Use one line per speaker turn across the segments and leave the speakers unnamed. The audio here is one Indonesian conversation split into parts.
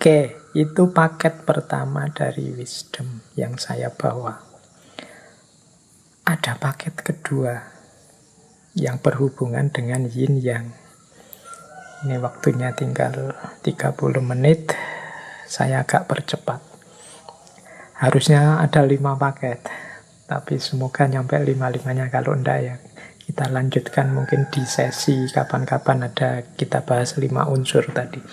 Oke, itu paket pertama dari wisdom yang saya bawa. Ada paket kedua yang berhubungan dengan yin yang. Ini waktunya tinggal 30 menit, saya agak percepat. Harusnya ada 5 paket, tapi semoga nyampe 5-5-nya. Kalau enggak ya kita lanjutkan mungkin di sesi kapan-kapan ada kita bahas 5 unsur tadi.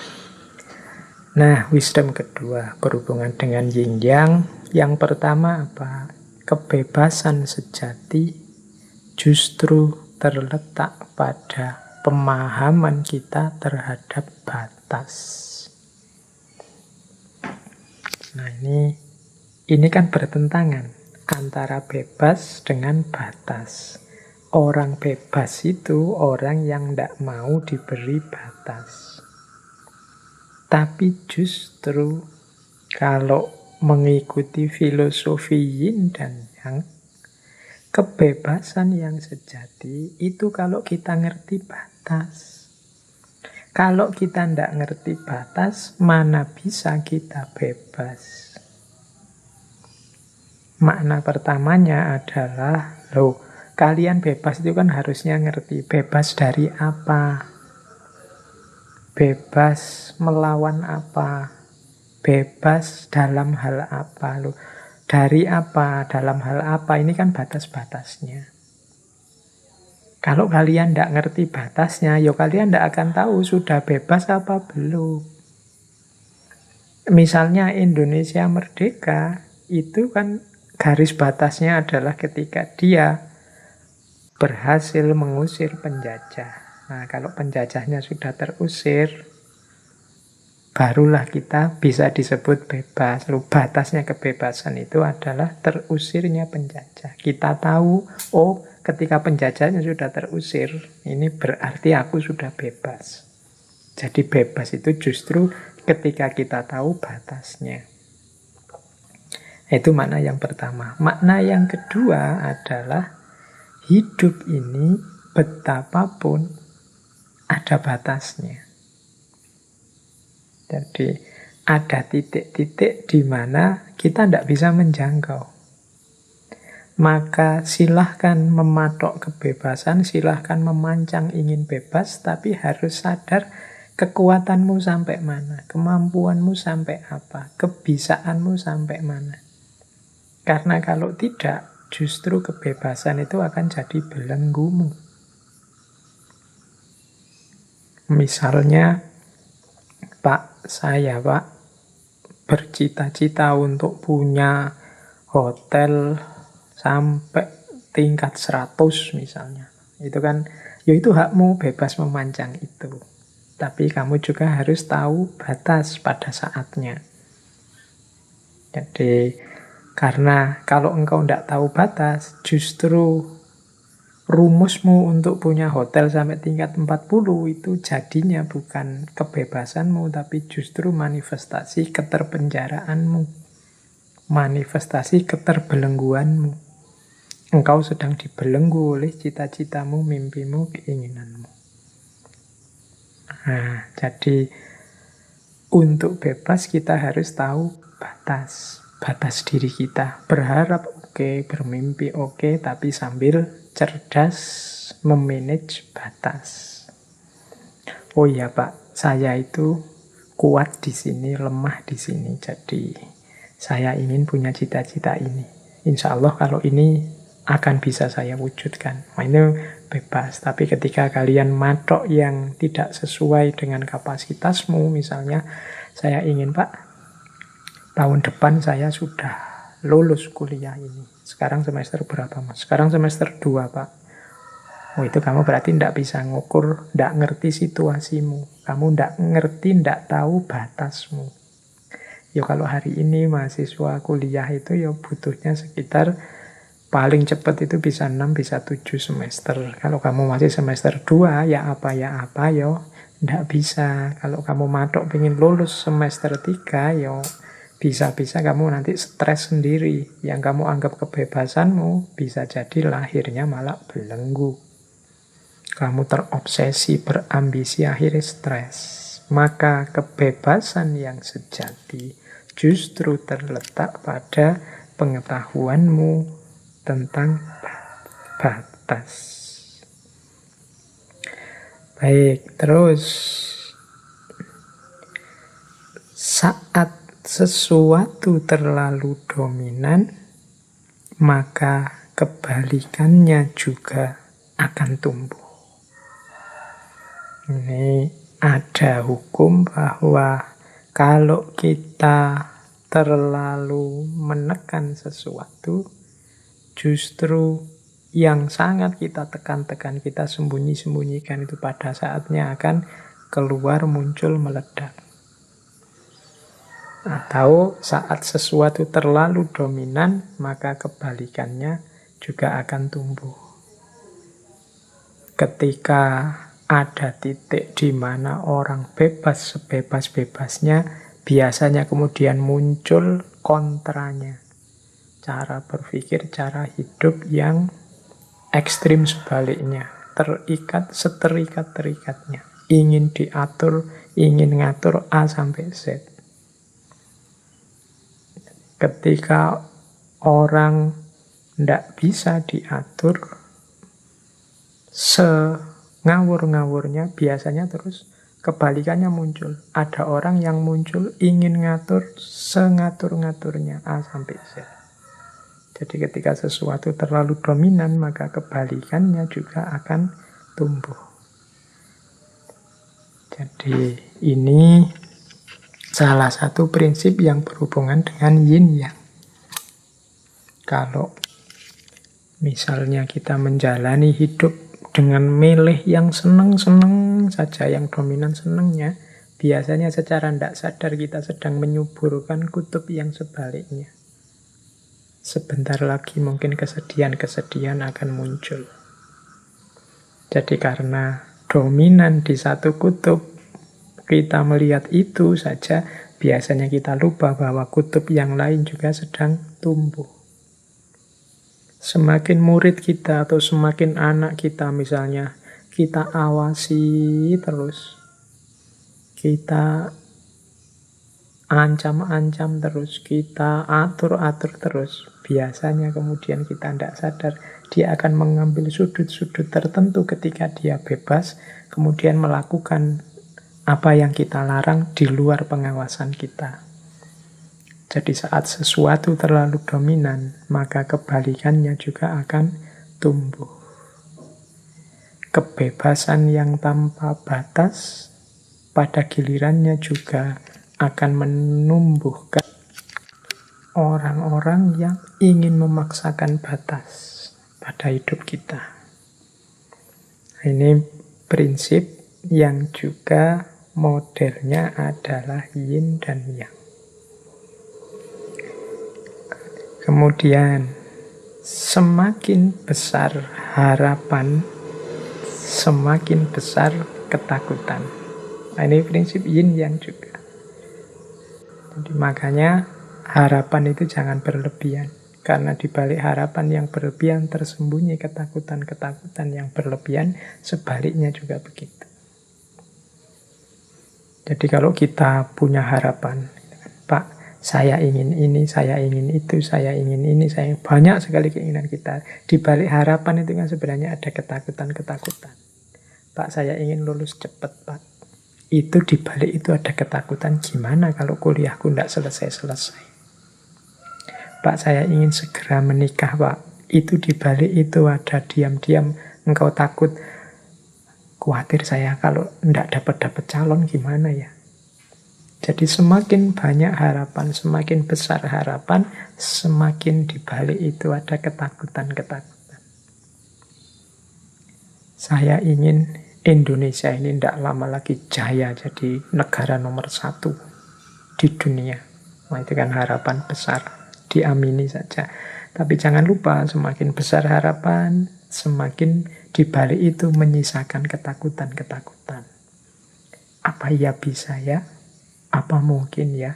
Nah, wisdom kedua berhubungan dengan yin yang. Yang pertama apa? Kebebasan sejati justru terletak pada pemahaman kita terhadap batas. Nah, ini kan bertentangan antara bebas dengan batas. Orang bebas itu orang yang tidak mau diberi batas. Tapi justru kalau mengikuti filosofi yin dan yang, kebebasan yang sejati itu kalau kita ngerti batas. Kalau kita tidak ngerti batas, mana bisa kita bebas? Makna pertamanya adalah, kalian bebas itu kan harusnya ngerti. Bebas dari apa? Bebas melawan apa? Bebas dalam hal apa? Dari apa? Dalam hal apa? Ini kan batas-batasnya. Kalau kalian tidak ngerti batasnya, kalian tidak akan tahu sudah bebas apa belum. Misalnya Indonesia merdeka, itu kan garis batasnya adalah ketika dia berhasil mengusir penjajah. Nah, kalau penjajahnya sudah terusir, barulah kita bisa disebut bebas. Lalu batasnya kebebasan itu adalah terusirnya penjajah. Kita tahu, ketika penjajahnya sudah terusir, ini berarti aku sudah bebas. Jadi bebas itu justru ketika kita tahu batasnya. Itu makna yang pertama. Makna yang kedua adalah hidup ini betapapun ada batasnya. Jadi ada titik-titik di mana kita tidak bisa menjangkau. Maka silahkan mematok kebebasan, silahkan memancang ingin bebas, tapi harus sadar kekuatanmu sampai mana, kemampuanmu sampai apa, kebisaanmu sampai mana. Karena kalau tidak, justru kebebasan itu akan jadi belenggumu. Misalnya, saya bercita-cita untuk punya hotel sampai tingkat 100 misalnya. Itu kan, itu hakmu bebas memancang itu. Tapi kamu juga harus tahu batas pada saatnya. Jadi, karena kalau engkau tidak tahu batas, justru rumusmu untuk punya hotel sampai tingkat 40 itu jadinya bukan kebebasanmu, tapi justru manifestasi keterpenjaraanmu. Manifestasi keterbelengguanmu. Engkau sedang dibelenggu oleh cita-citamu, mimpimu, keinginanmu. Nah, jadi untuk bebas kita harus tahu batas. Batas diri kita. Berharap oke, bermimpi oke, tapi sambil cerdas memanage batas. Oh iya Pak, saya itu kuat di sini, lemah di sini. Jadi saya ingin punya cita-cita ini. Insya Allah kalau ini akan bisa saya wujudkan. Nah, ini bebas. Tapi ketika kalian matok yang tidak sesuai dengan kapasitasmu, misalnya saya ingin Pak, tahun depan saya sudah lulus kuliah ini. Sekarang semester berapa Mas? Sekarang semester 2 Pak. Itu kamu berarti tidak bisa ngukur, tidak ngerti situasimu. Kamu tidak ngerti, tidak tahu batasmu. Kalau hari ini mahasiswa kuliah itu butuhnya sekitar paling cepat itu bisa 6, bisa 7 semester. Kalau kamu masih semester 2, tidak bisa. Kalau kamu matok pengen lulus semester 3, bisa-bisa kamu nanti stres sendiri. Yang kamu anggap kebebasanmu bisa jadi lahirnya malah belenggu. Kamu terobsesi, berambisi, akhirnya stres. Maka kebebasan yang sejati justru terletak pada pengetahuanmu tentang batas. Baik, terus saat sesuatu terlalu dominan, maka kebalikannya juga akan tumbuh. Ini ada hukum bahwa kalau kita terlalu menekan sesuatu, justru yang sangat kita tekan-tekan, kita sembunyi-sembunyikan itu pada saatnya akan keluar, muncul, meledak. Atau saat sesuatu terlalu dominan, maka kebalikannya juga akan tumbuh. Ketika ada titik di mana orang bebas sebebas-bebasnya, biasanya kemudian muncul kontranya. Cara berpikir, cara hidup yang ekstrim sebaliknya. Terikat, seterikat-terikatnya. Ingin diatur, ingin ngatur A sampai Z. Ketika orang tidak bisa diatur, ngawur-ngawurnya, biasanya terus kebalikannya muncul. Ada orang yang muncul ingin ngatur sengatur-ngaturnya A sampai Z. Jadi ketika sesuatu terlalu dominan, maka kebalikannya juga akan tumbuh. Jadi ini salah satu prinsip yang berhubungan dengan yin yang. Kalau misalnya kita menjalani hidup dengan milih yang seneng-seneng saja, yang dominan senengnya, biasanya secara tidak sadar kita sedang menyuburkan kutub yang sebaliknya. Sebentar lagi mungkin kesedihan-kesedihan akan muncul. Jadi karena dominan di satu kutub, kita melihat itu saja, biasanya kita lupa bahwa kutub yang lain juga sedang tumbuh. Semakin murid kita atau semakin anak kita misalnya, kita awasi terus, kita ancam-ancam terus, kita atur-atur terus, biasanya kemudian kita tidak sadar, dia akan mengambil sudut-sudut tertentu ketika dia bebas, kemudian melakukan apa yang kita larang di luar pengawasan kita. Jadi saat sesuatu terlalu dominan, maka kebalikannya juga akan tumbuh. Kebebasan yang tanpa batas, pada gilirannya juga akan menumbuhkan orang-orang yang ingin memaksakan batas pada hidup kita. Ini prinsip yang juga modelnya adalah yin dan yang. Kemudian, semakin besar harapan, semakin besar ketakutan. Nah, ini prinsip yin yang juga. Jadi makanya harapan itu jangan berlebihan. Karena di balik harapan yang berlebihan tersembunyi ketakutan-ketakutan yang berlebihan, sebaliknya juga begitu. Jadi kalau kita punya harapan, Pak, saya ingin ini, saya ingin itu, saya ingin ini, saya banyak sekali keinginan kita. Di balik harapan itu kan sebenarnya ada ketakutan-ketakutan. Pak, saya ingin lulus cepat, Pak. Itu di balik itu ada ketakutan, gimana kalau kuliahku tidak selesai-selesai. Pak, saya ingin segera menikah, Pak. Itu di balik itu ada diam-diam engkau takut, khawatir saya kalau tidak dapat calon gimana ya. Jadi semakin banyak harapan, semakin besar harapan, semakin di balik itu ada ketakutan-ketakutan. Saya ingin Indonesia ini tidak lama lagi jaya jadi negara nomor 1 di dunia. Nah, itu kan harapan besar, diamini saja. Tapi jangan lupa, semakin besar harapan, semakin di balik itu menyisakan ketakutan-ketakutan. Apa ya bisa ya? Apa mungkin ya?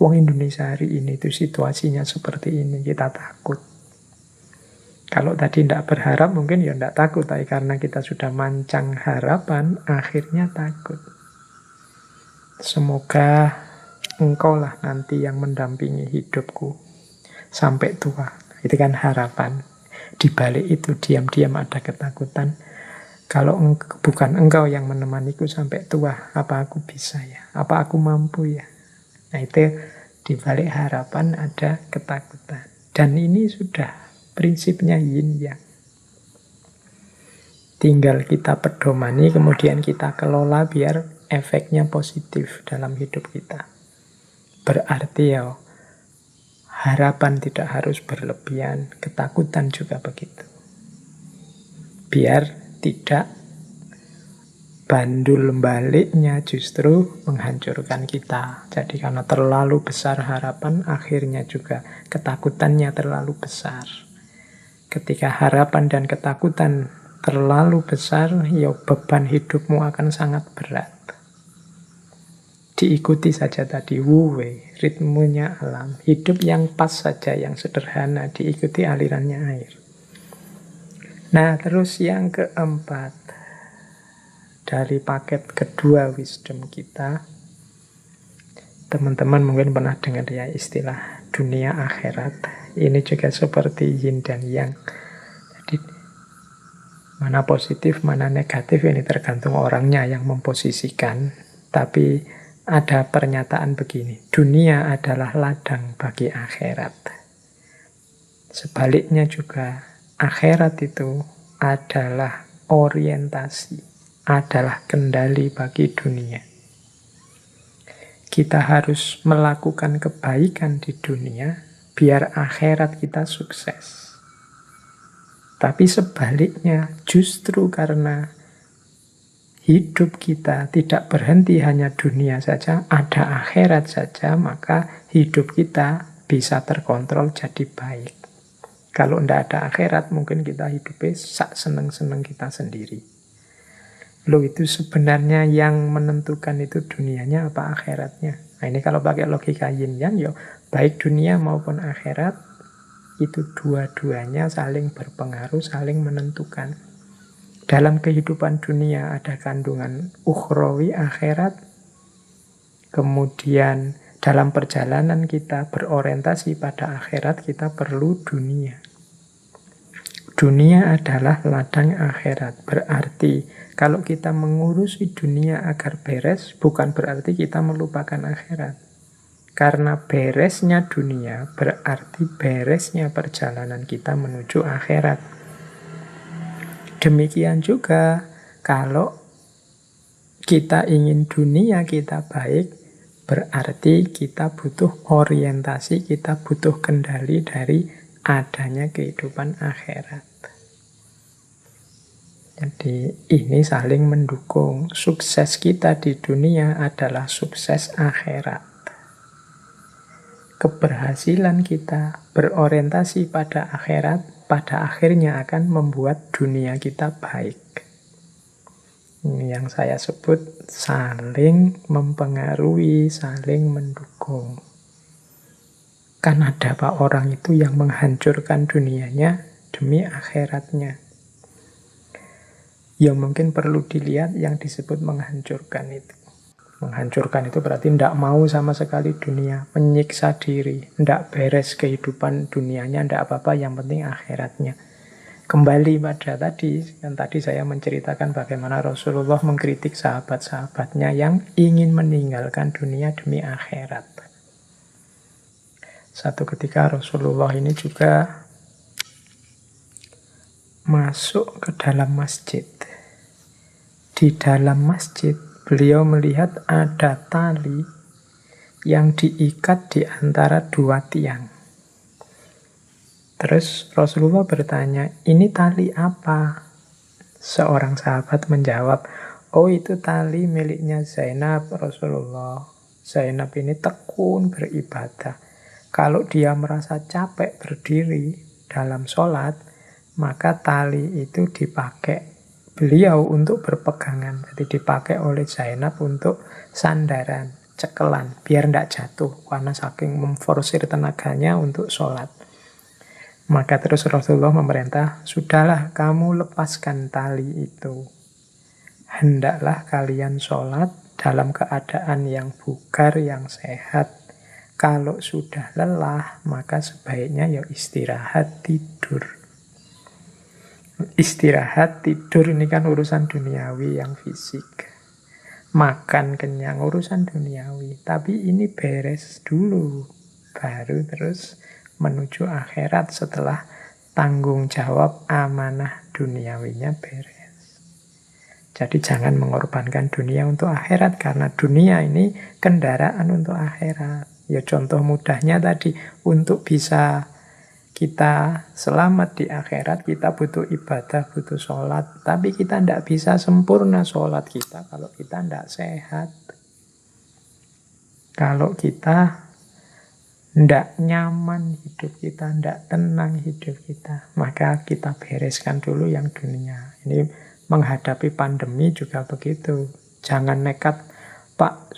Wong Indonesia hari ini itu situasinya seperti ini, kita takut. Kalau tadi tidak berharap mungkin ya tidak takut, tapi karena kita sudah mancang harapan, akhirnya takut. Semoga engkau lah nanti yang mendampingi hidupku sampai tua. Itu kan harapan. Di balik itu diam-diam ada ketakutan. Kalau bukan engkau yang menemaniku sampai tua, apa aku bisa ya? Apa aku mampu ya? Nah itu di balik harapan ada ketakutan. Dan ini sudah prinsipnya yin yang. Tinggal kita pedomani, kemudian kita kelola biar efeknya positif dalam hidup kita. Berarti ya, harapan tidak harus berlebihan, ketakutan juga begitu. Biar tidak bandul baliknya justru menghancurkan kita. Jadi karena terlalu besar harapan, akhirnya juga ketakutannya terlalu besar. Ketika harapan dan ketakutan terlalu besar, ya beban hidupmu akan sangat berat. Diikuti saja tadi wu wei, ritmenya alam. Hidup yang pas saja, yang sederhana, diikuti alirannya air. Nah, terus yang keempat, dari paket kedua wisdom kita, teman-teman mungkin pernah dengar ya istilah dunia akhirat. Ini juga seperti yin dan yang. Jadi mana positif, mana negatif, ini tergantung orangnya yang memposisikan. Tapi ada pernyataan begini, dunia adalah ladang bagi akhirat. Sebaliknya juga, akhirat itu adalah orientasi, adalah kendali bagi dunia. Kita harus melakukan kebaikan di dunia, biar akhirat kita sukses. Tapi sebaliknya, justru karena hidup kita tidak berhenti hanya dunia saja, ada akhirat saja, maka hidup kita bisa terkontrol jadi baik. Kalau tidak ada akhirat, mungkin kita hidupnya sak seneng-seneng kita sendiri. Loh, itu sebenarnya yang menentukan itu dunianya apa akhiratnya? Nah ini kalau pakai logika yin yang, ya baik dunia maupun akhirat, itu dua-duanya saling berpengaruh, saling menentukan. Dalam kehidupan dunia ada kandungan ukhrawi akhirat, kemudian dalam perjalanan kita berorientasi pada akhirat, kita perlu dunia. Dunia adalah ladang akhirat. Berarti kalau kita mengurusi dunia agar beres, bukan berarti kita melupakan akhirat. Karena beresnya dunia berarti beresnya perjalanan kita menuju akhirat. Demikian juga kalau kita ingin dunia kita baik, berarti kita butuh orientasi, kita butuh kendali dari adanya kehidupan akhirat. Jadi ini saling mendukung. Sukses kita di dunia adalah sukses akhirat. Keberhasilan kita berorientasi pada akhirat, pada akhirnya akan membuat dunia kita baik. Ini yang saya sebut saling mempengaruhi, saling mendukung. Kan ada Pak orang itu yang menghancurkan dunianya demi akhiratnya. Ya mungkin perlu dilihat yang disebut menghancurkan itu. Menghancurkan itu berarti tidak mau sama sekali dunia, menyiksa diri, tidak beres kehidupan dunianya, tidak apa-apa, yang penting akhiratnya. Kembali pada tadi, kan tadi saya menceritakan bagaimana Rasulullah mengkritik sahabat-sahabatnya yang ingin meninggalkan dunia demi akhirat. Satu ketika Rasulullah ini juga masuk ke dalam masjid. Di dalam masjid, beliau melihat ada tali yang diikat di antara dua tiang. Terus Rasulullah bertanya, ini tali apa? Seorang sahabat menjawab, oh itu tali miliknya Zainab Rasulullah. Zainab ini tekun beribadah. Kalau dia merasa capek berdiri dalam sholat, maka tali itu dipakai beliau untuk berpegangan. Jadi dipakai oleh Zainab untuk sandaran, cekelan, biar tidak jatuh. Karena saking memforsir tenaganya untuk sholat. Maka terus Rasulullah memerintah, sudahlah kamu lepaskan tali itu. Hendaklah kalian sholat dalam keadaan yang bugar, yang sehat. Kalau sudah lelah, maka sebaiknya ya istirahat, tidur. Istirahat, tidur ini kan urusan duniawi yang fisik. Makan kenyang, urusan duniawi. Tapi ini beres dulu. Baru terus menuju akhirat setelah tanggung jawab amanah duniawinya beres. Jadi jangan mengorbankan dunia untuk akhirat, karena dunia ini kendaraan untuk akhirat. Ya contoh mudahnya tadi, untuk bisa kita selamat di akhirat, kita butuh ibadah, butuh sholat. Tapi kita tidak bisa sempurna sholat kita kalau kita tidak sehat. Kalau kita tidak nyaman hidup kita, tidak tenang hidup kita, maka kita bereskan dulu yang dunia. Ini menghadapi pandemi juga begitu. Jangan nekat, Pak,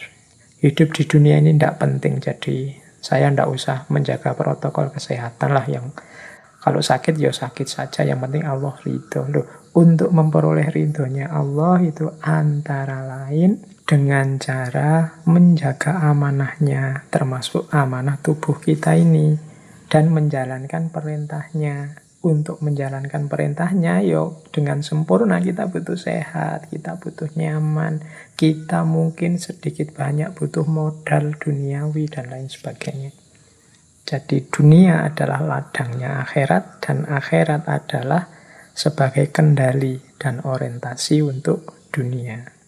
hidup di dunia ini tidak penting, jadi saya tidak usah menjaga protokol kesehatan lah. Yang kalau sakit ya sakit saja, yang penting Allah ridho. Loh, untuk memperoleh ridhonya Allah itu antara lain dengan cara menjaga amanahnya, termasuk amanah tubuh kita ini, dan menjalankan perintahnya. Untuk menjalankan perintahnya, yo dengan sempurna kita butuh sehat, kita butuh nyaman, kita mungkin sedikit banyak butuh modal duniawi dan lain sebagainya. Jadi dunia adalah ladangnya akhirat, dan akhirat adalah sebagai kendali dan orientasi untuk dunia.